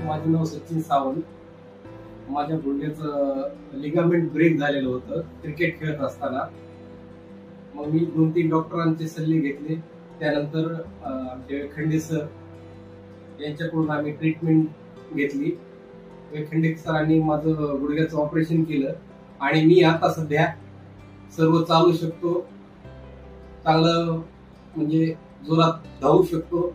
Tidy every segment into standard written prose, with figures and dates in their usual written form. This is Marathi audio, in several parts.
माझे नाव सचिन सावंत. माझ्या गुडघ्याचं लिगामेंट ब्रेक झालेलं होतं क्रिकेट खेळत असताना. मग मी 2-3 डॉक्टरांचे सल्ले घेतले. त्यानंतर आमचे खंडे सर यांच्याकडून आम्ही ट्रीटमेंट घेतली. खंडे सरांनी माझं गुडघ्याचं ऑपरेशन केलं आणि मी आता सध्या सर्व चालू शकतो, चांगलं म्हणजे जोरात धावू शकतो,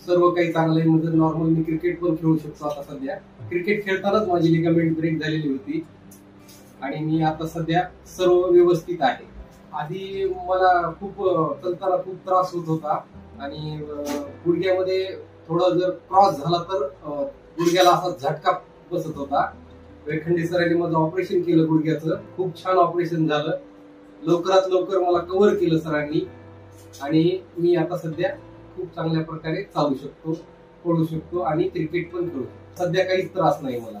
सर्व काही चांगलं आहे. म्हणजे नॉर्मल मी क्रिकेट पण खेळू शकतो. आता सध्या क्रिकेट खेळतानाच माझी लिगामेंट ब्रेक झालेली होती आणि मी आता सध्या सर्व व्यवस्थित आहे. आधी मला खूप चलताना खूप त्रास होत होता आणि गुडघ्यामध्ये थोडं जर क्रॉस झाला तर गुडघ्याला असा झटका बसत होता. खंडे सरांनी माझं ऑपरेशन केलं गुडघ्याचं. खूप छान ऑपरेशन झालं. लवकरात लवकर मला कव्हर केलं सरांनी आणि मी आता सध्या खूप चांगल्या प्रकारे चालू शकतो, पळू शकतो आणि क्रिकेट पण खेळू शकतो. सध्या काहीच त्रास नाही मला.